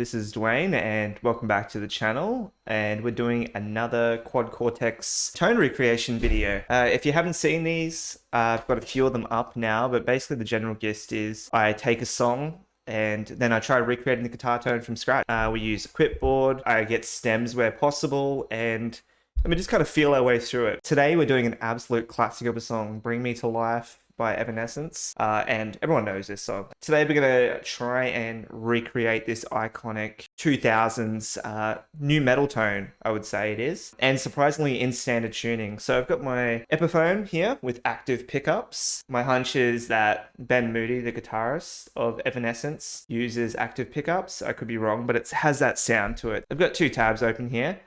this is Dwayne and welcome back to the channel, and we're doing another Quad Cortex tone recreation video. If you haven't seen these, I've got a few of them up now, but basically the general gist is I take a song and then I try recreating the guitar tone from scratch. We use Equipboard, I get stems where possible, and we just kind of feel our way through it. Today we're doing an absolute classic of a song, Bring Me to Life by Evanescence, and everyone knows this song. Today we're going to try and recreate this iconic 2000s new metal tone, I would say it is, and surprisingly in standard tuning. So I've got my Epiphone here with active pickups. My hunch is that Ben Moody, the guitarist of Evanescence, uses active pickups. I could be wrong, but it has that sound to it. I've got two tabs open here.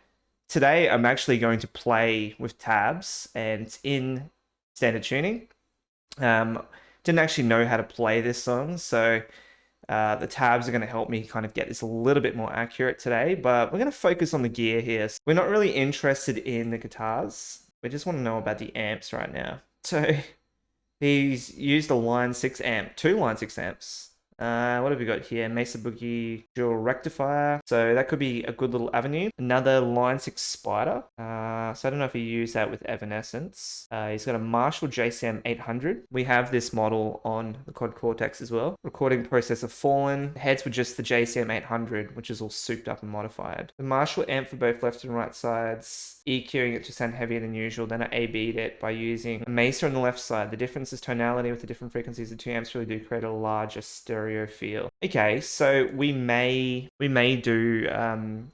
Today I'm actually going to play with tabs, and it's in standard tuning. Didn't actually know how to play this song, so the tabs are going to help me kind of get this a little bit more accurate today, but we're going to focus on the gear here. So we're not really interested in the guitars, we just want to know about the amps right now. So he's used a line 6 amp, two line 6 amps. What have we got here? Mesa Boogie dual rectifier. So that could be a good little avenue. Another line 6 spider. So I don't know if he used that with Evanescence. He's got a Marshall JCM 800. We have this model on the Quad Cortex as well. Recording processor fallen. Heads were just the JCM 800, which is all souped up and modified. The Marshall amp for both left and right sides. EQing it to sound heavier than usual. Then I A-B'd it by using a Mesa on the left side. The difference is tonality with the different frequencies. The two amps really do create a larger stereo feel. Okay, so we may do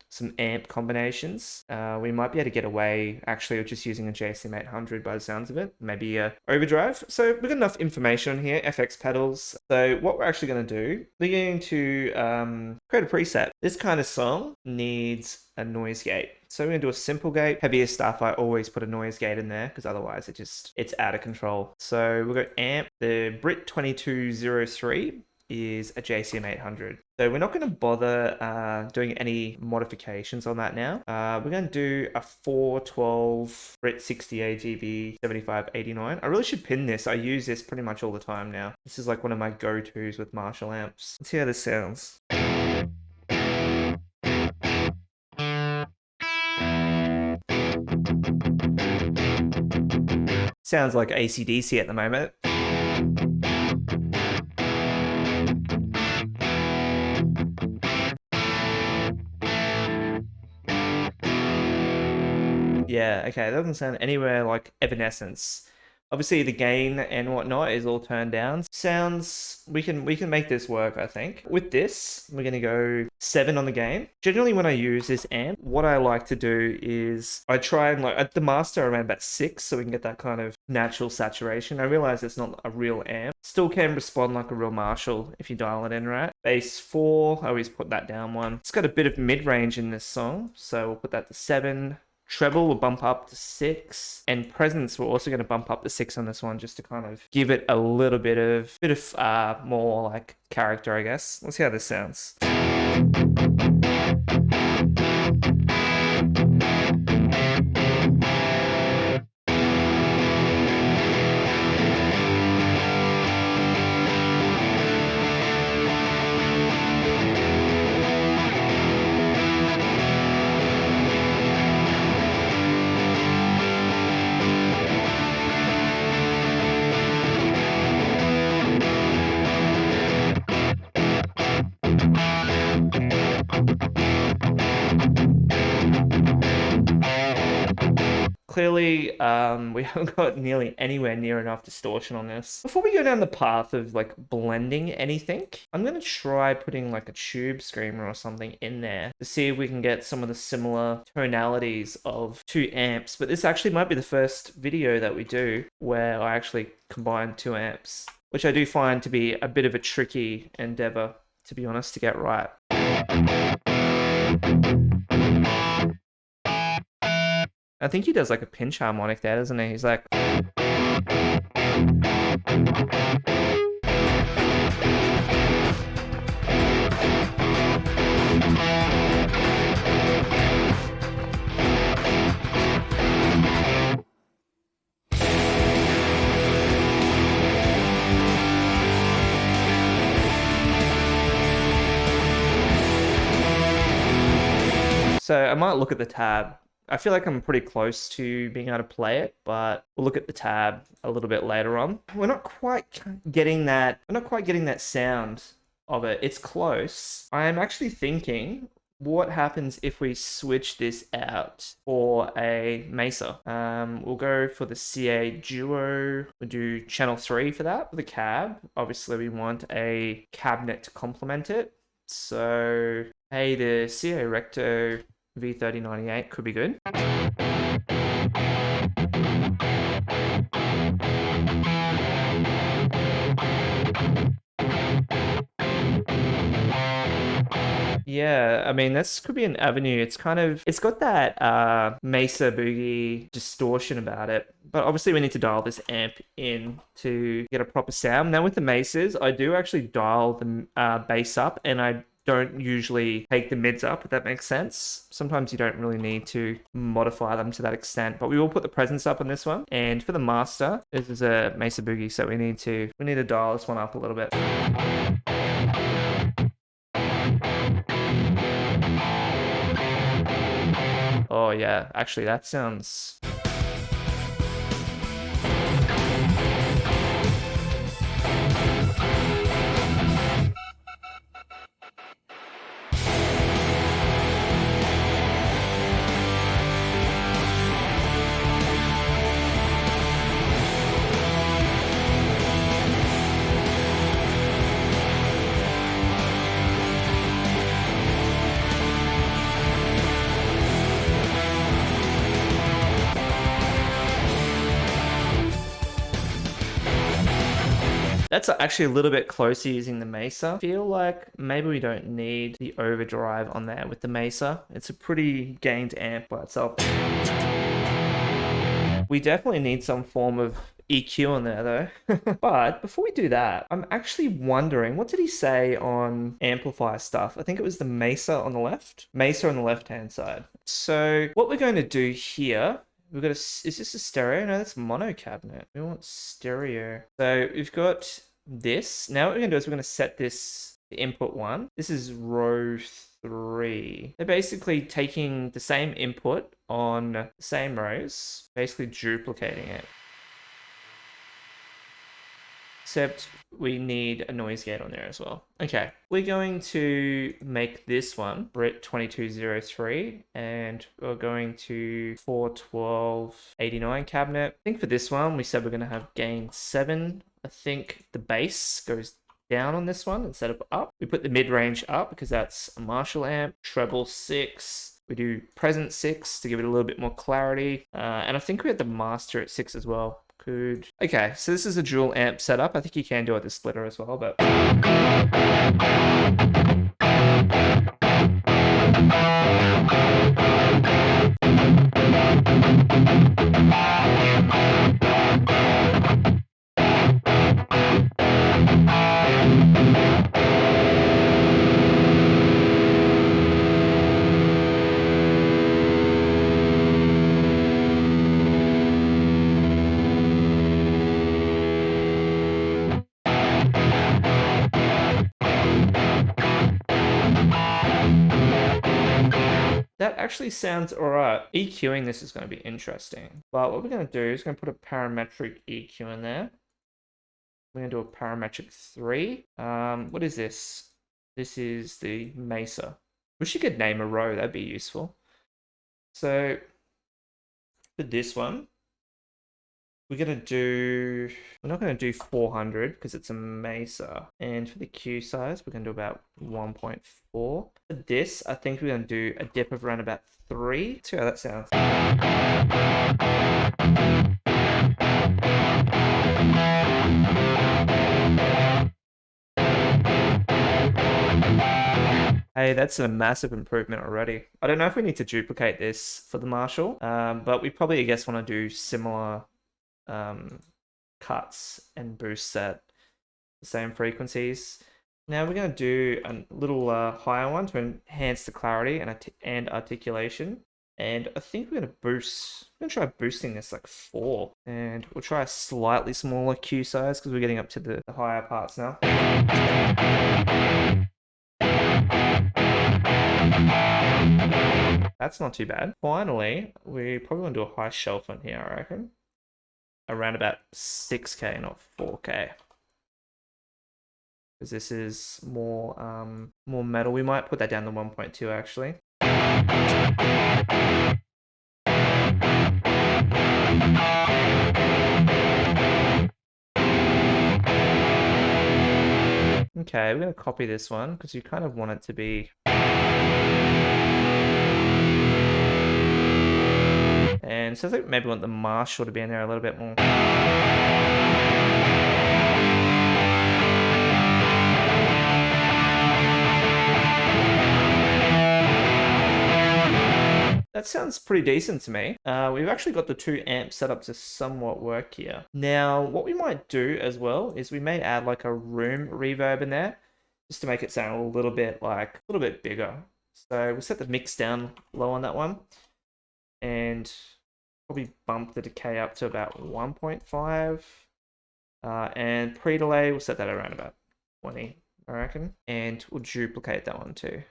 some amp combinations. We might be able to get away actually with just using a JCM 800 by the sounds of it. Maybe a Overdrive. So we've got enough information on here. FX pedals. So what we're actually going to do, we're going to create a preset. This kind of song needs a noise gate. So we're going to do a simple gate. Heavier stuff, I always put a noise gate in there because otherwise it's out of control. So we've got amp. The Brit 2203 is a JCM 800. So we're not going to bother doing any modifications on that now. We're going to do a 412 Brit 60 AGB 7589. I really should pin this. I use this pretty much all the time now. This is like one of my go-tos with Marshall amps. Let's see how this sounds. Sounds like AC/DC at the moment. Yeah, okay, that doesn't sound anywhere like Evanescence. Obviously the gain and whatnot is all turned down. Sounds, we can make this work, I think. With this, we're gonna go 7 on the gain. Generally when I use this amp, what I like to do is I try and like, at the master around about 6 so we can get that kind of natural saturation. I realize it's not a real amp. Still can respond like a real Marshall if you dial it in right. Bass 4, I always put that down one. It's got a bit of mid-range in this song, so we'll put that to 7. Treble will bump up to 6, and presence we're also going to bump up to 6 on this one just to kind of give it a little bit of more like character, I guess. Let's see how this sounds. Clearly, we haven't got nearly anywhere near enough distortion on this. Before we go down the path of like blending anything, I'm going to try putting like a tube screamer or something in there to see if we can get some of the similar tonalities of 2 amps. But this actually might be the first video that we do where I actually combine 2 amps, which I do find to be a bit of a tricky endeavor, to be honest, to get right. I think he does like a pinch harmonic there, doesn't he? He's like... So I might look at the tab. I feel like I'm pretty close to being able to play it, but we'll look at the tab a little bit later on. We're not quite getting that. We're not quite getting that sound of it. It's close. I'm actually thinking, what happens if we switch this out for a Mesa? We'll go for the CA Duo. We'll do channel 3 for that, for the cab. Obviously, we want a cabinet to complement it. So, hey, the CA Recto V3098 could be good. Yeah, I mean, this could be an avenue. It's got that Mesa Boogie distortion about it. But obviously we need to dial this amp in to get a proper sound. Now with the Mesas, I do actually dial the bass up, and I don't usually take the mids up, if that makes sense. Sometimes you don't really need to modify them to that extent, but we will put the presence up on this one. And for the master, this is a Mesa Boogie, so we need to dial this one up a little bit. Oh yeah, actually that sounds... That's actually a little bit closer using the Mesa. I feel like maybe we don't need the Overdrive on there with the Mesa. It's a pretty gained amp by itself. We definitely need some form of EQ on there though. But before we do that, I'm actually wondering, what did he say on amplifier stuff? I think it was the Mesa on the left. Mesa on the left-hand side. So what we're going to do here, we've got is this a stereo? No, that's mono cabinet. We want stereo. So we've got this. Now what we're gonna do is we're gonna set this to input 1. This is row 3. They're basically taking the same input on the same rows, basically duplicating it. Except we need a noise gate on there as well. Okay, we're going to make this one Brit 2203, and we're going to 41289 cabinet. I think for this one, we said we're gonna have gain 7. I think the bass goes down on this one instead of up. We put the mid-range up because that's a Marshall amp. Treble 6. We do presence 6 to give it a little bit more clarity. And I think we had the master at 6 as well. Good. Okay, so this is a dual amp setup. I think you can do it with the splitter as well, but... That actually sounds alright. EQing this is going to be interesting. But what we're going to do is going to put a parametric EQ in there. We're going to do a parametric 3. What is this? This is the Mesa. Wish you could name a row, that'd be useful. So for this one, we're not going to do 400 because it's a Mesa. And for the Q size, we're going to do about 1.4. For this, I think we're going to do a dip of around about 3. Let's see how that sounds. Hey, that's a massive improvement already. I don't know if we need to duplicate this for the Marshall, but we probably, I guess, want to do similar cuts and boosts at the same frequencies. Now we're going to do a little higher one to enhance the clarity and articulation. And I think we're going to try boosting this like 4. And we'll try a slightly smaller Q size because we're getting up to the higher parts now. That's not too bad. Finally, we probably want to do a high shelf on here, I reckon. Around about 6K, not 4K. Because this is more metal. We might put that down to 1.2 actually. Okay, we're going to copy this one because you kind of want it to be... And so I think maybe we want the Marshall to be in there a little bit more. That sounds pretty decent to me. We've actually got the 2 amps set up to somewhat work here. Now, what we might do as well is we may add like a room reverb in there just to make it sound a little bit bigger. So we'll set the mix down low on that one and probably bump the decay up to about 1.5. And pre-delay, we'll set that around about 20, I reckon. And we'll duplicate that one too.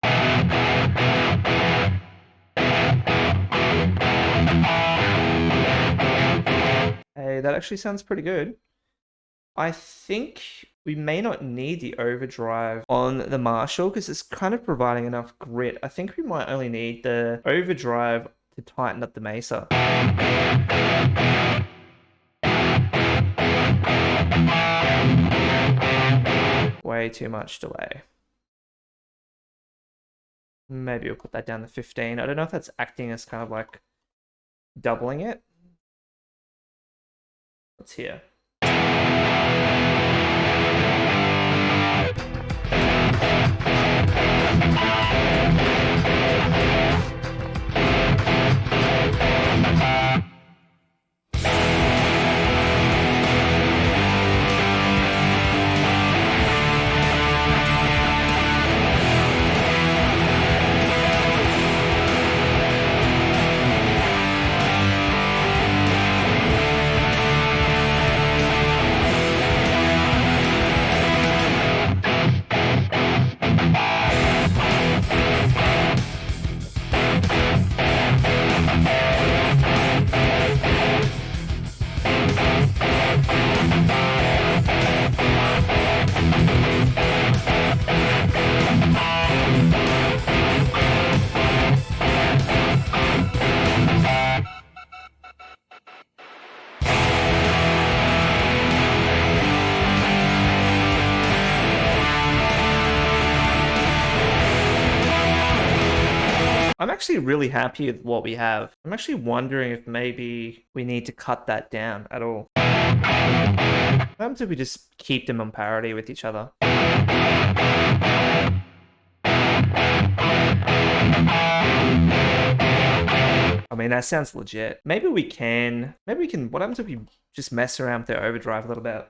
Hey, that actually sounds pretty good. I think we may not need the overdrive on the Marshall because it's kind of providing enough grit. I think we might only need the overdrive to tighten up the mesa. Way too much delay. Maybe we'll put that down to 15. I don't know if that's acting as kind of like doubling it. What's here? I'm actually really happy with what we have. I'm actually wondering if maybe we need to cut that down at all. What happens if we just keep them on parity with each other? I mean, that sounds legit. Maybe we can, what happens if we just mess around with the overdrive a little bit?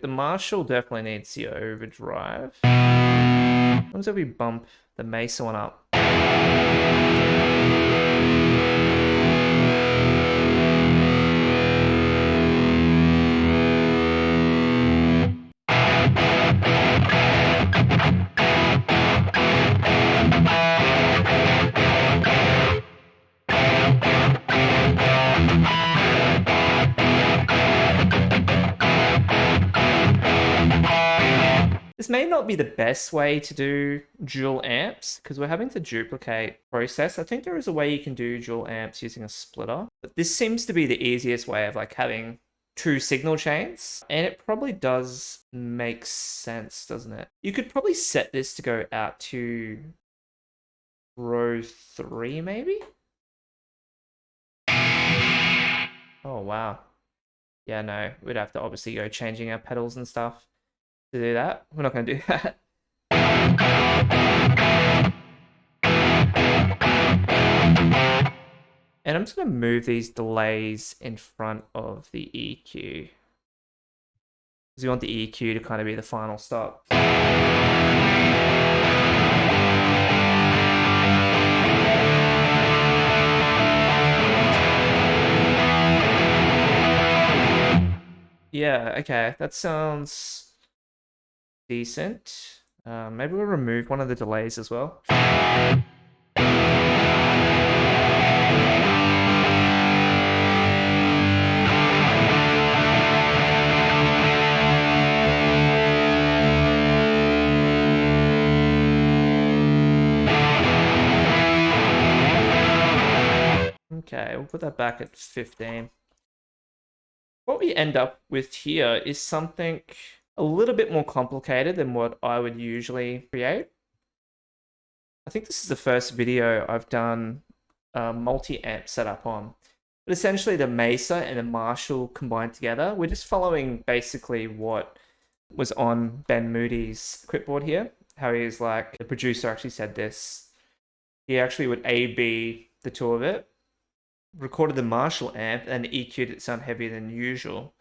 The Marshall definitely needs the overdrive. What happens if we bump the Mesa one up? This may not be the best way to do dual amps because we're having to duplicate process. I think there is a way you can do dual amps using a splitter, but this seems to be the easiest way of like having 2 signal chains, and it probably does make sense, doesn't it? You could probably set this to go out to row 3 maybe? Oh wow. Yeah, no, we'd have to obviously go changing our pedals and stuff to do that. We're not going to do that. And I'm just going to move these delays in front of the EQ, because we want the EQ to kind of be the final stop. Yeah, okay, that sounds decent. Maybe we'll remove one of the delays as well. Okay, we'll put that back at 15. What we end up with here is something a little bit more complicated than what I would usually create. I think this is the first video I've done a multi-amp setup on. But essentially the Mesa and the Marshall combined together. We're just following basically what was on Ben Moody's Equipboard here. How he is like, the producer actually said this. He actually would A-B the two of it, recorded the Marshall amp, and EQ'd it sound heavier than usual.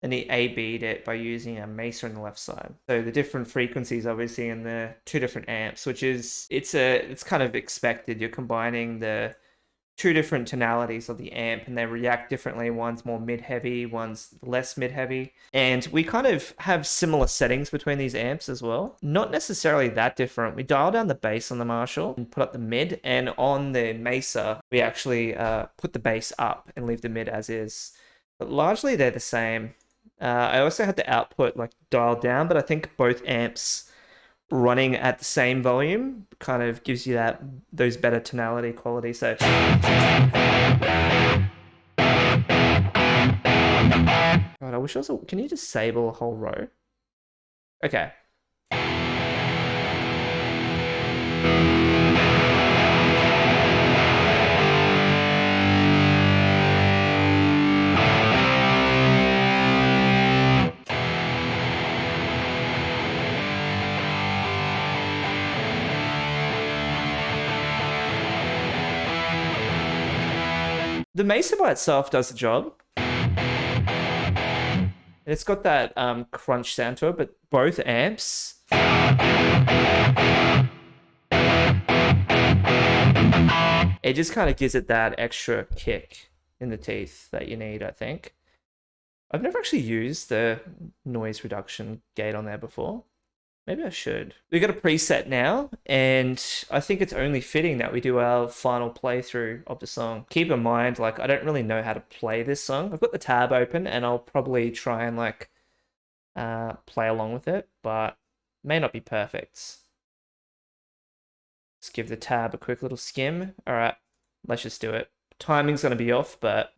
And he A-B'd it by using a Mesa on the left side. So the different frequencies obviously in the two different amps, which is, it's kind of expected. You're combining the two different tonalities of the amp and they react differently. One's more mid-heavy, one's less mid-heavy. And we kind of have similar settings between these amps as well. Not necessarily that different. We dial down the bass on the Marshall and put up the mid, and on the Mesa, we actually put the bass up and leave the mid as is. But largely they're the same. I also had the output like dialed down, but I think both amps running at the same volume kind of gives you those better tonality quality. So God, I wish also, can you disable a whole row? Okay. The Mesa by itself does the job. It's got that crunch sound to it, but both amps, it just kind of gives it that extra kick in the teeth that you need, I think. I've never actually used the noise reduction gate on there before. Maybe I should. We got a preset now, and I think it's only fitting that we do our final playthrough of the song. Keep in mind, like, I don't really know how to play this song. I've got the tab open, and I'll probably try and, like, play along with it, but may not be perfect. Let's give the tab a quick little skim. All right, let's just do it. Timing's gonna be off, but...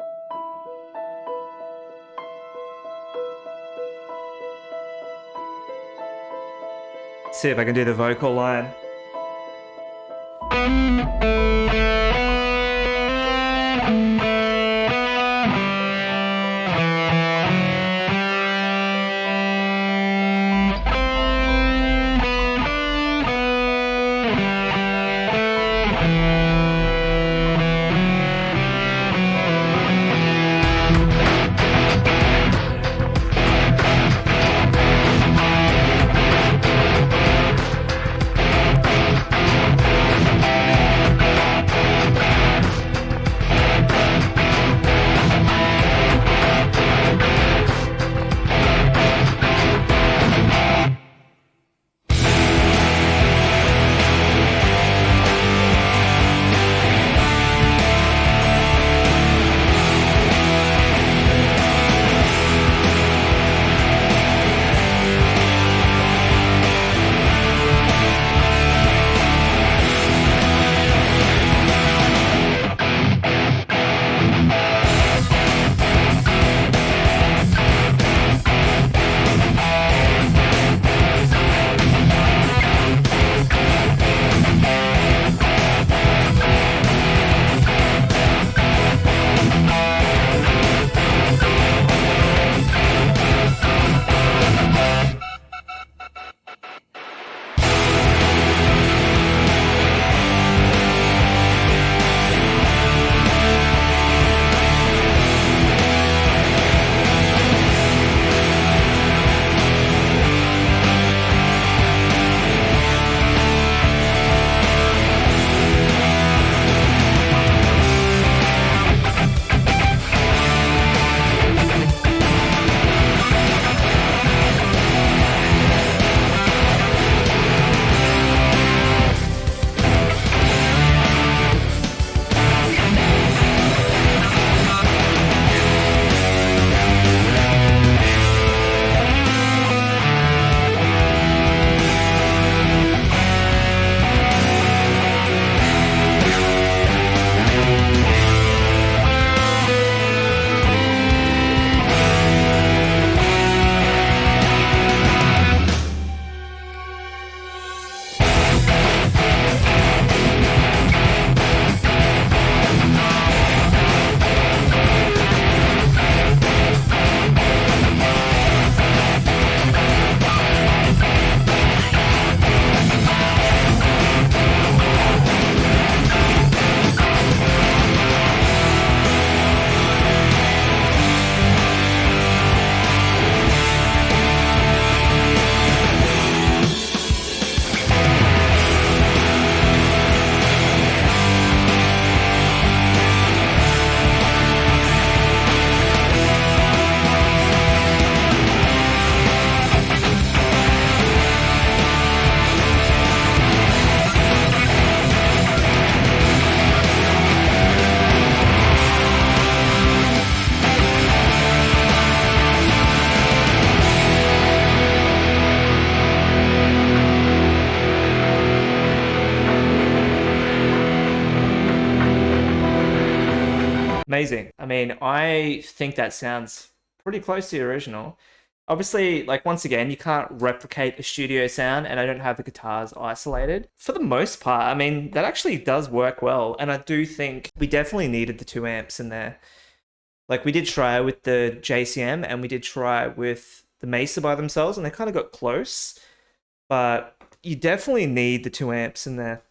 see if I can do the vocal line. Amazing. I mean, I think that sounds pretty close to the original. Obviously, like once again, you can't replicate a studio sound, and I don't have the guitars isolated. For the most part, I mean, that actually does work well, and I do think we definitely needed the 2 amps in there. Like we did try with the JCM and we did try with the Mesa by themselves, and they kind of got close, but you definitely need the 2 amps in there.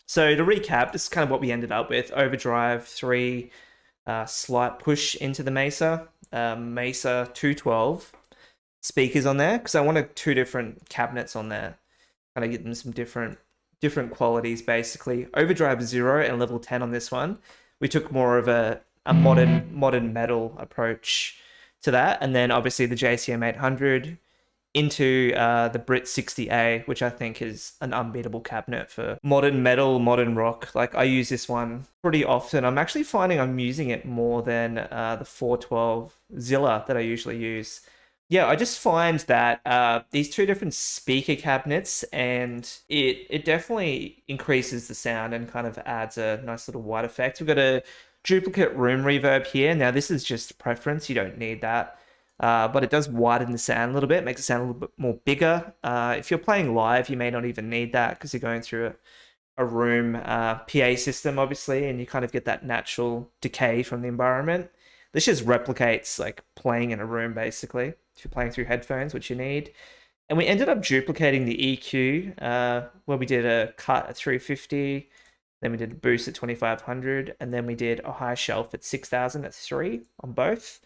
So to recap, this is kind of what we ended up with: Overdrive 3, slight push into the Mesa, Mesa 212 speakers on there because I wanted 2 different cabinets on there, kind of get them some different qualities basically. Overdrive 0 and level 10 on this one. We took more of a modern metal approach to that, and then obviously the JCM 800 into the Brit 60A, which I think is an unbeatable cabinet for modern metal, modern rock. Like I use this one pretty often. I'm actually finding I'm using it more than the 412 Zilla that I usually use. Yeah, I just find that these 2 different speaker cabinets, and it definitely increases the sound and kind of adds a nice little white effect. We've got a duplicate room reverb here. Now this is just preference, you don't need that. But it does widen the sound a little bit, makes it sound a little bit more bigger. If you're playing live, you may not even need that because you're going through a room PA system, obviously, and you kind of get that natural decay from the environment. This just replicates like playing in a room, basically, if you're playing through headphones, which you need. And we ended up duplicating the EQ, where we did a cut at 350, then we did a boost at 2500, and then we did a high shelf at 6000 at 3 on both.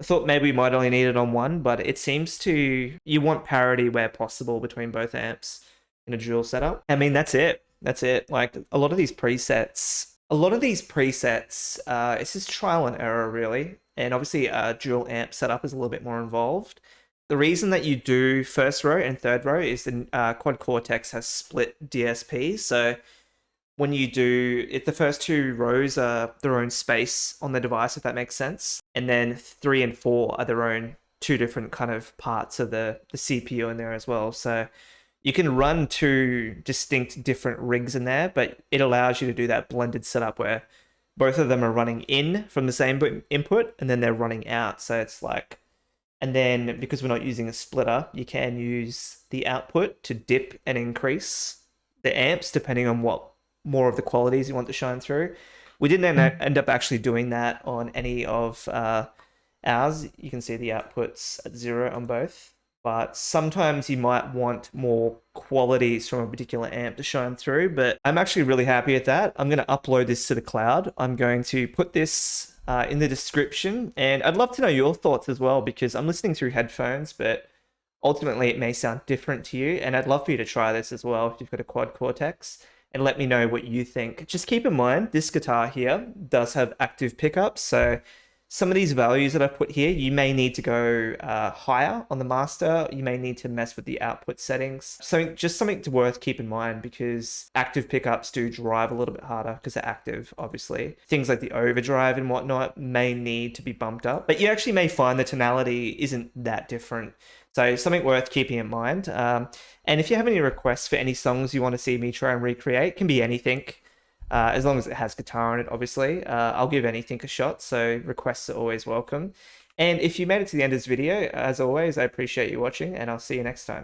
I thought maybe we might only need it on one, but it seems to, you want parity where possible between both amps in a dual setup. I mean, that's it. That's it. Like a lot of these presets, it's just trial and error really. And obviously a dual amp setup is a little bit more involved. The reason that you do first row and third row is the Quad Cortex has split DSP. So when you do it, the first 2 rows are their own space on the device, if that makes sense. And then 3 and 4 are their own 2 different kind of parts of the CPU in there as well. So you can run 2 distinct different rigs in there, but it allows you to do that blended setup where both of them are running in from the same input and then they're running out. So it's like, and then because we're not using a splitter, you can use the output to dip and increase the amps depending on what more of the qualities you want to shine through. We didn't end up actually doing that on any of ours. You can see the outputs at 0 on both, but sometimes you might want more qualities from a particular amp to shine through, but I'm actually really happy with that. I'm going to upload this to the cloud. I'm going to put this in the description, and I'd love to know your thoughts as well, because I'm listening through headphones, but ultimately it may sound different to you, and I'd love for you to try this as well if you've got a Quad Cortex, and let me know what you think. Just keep in mind, this guitar here does have active pickups, so some of these values that I've put here, you may need to go higher on the master. You may need to mess with the output settings. So just something to worth keep in mind, because active pickups do drive a little bit harder because they're active, obviously. Things like the overdrive and whatnot may need to be bumped up, but you actually may find the tonality isn't that different. So something worth keeping in mind. And if you have any requests for any songs you want to see me try and recreate, can be anything. As long as it has guitar on it, obviously. I'll give anything a shot, so requests are always welcome. And if you made it to the end of this video, as always, I appreciate you watching, and I'll see you next time.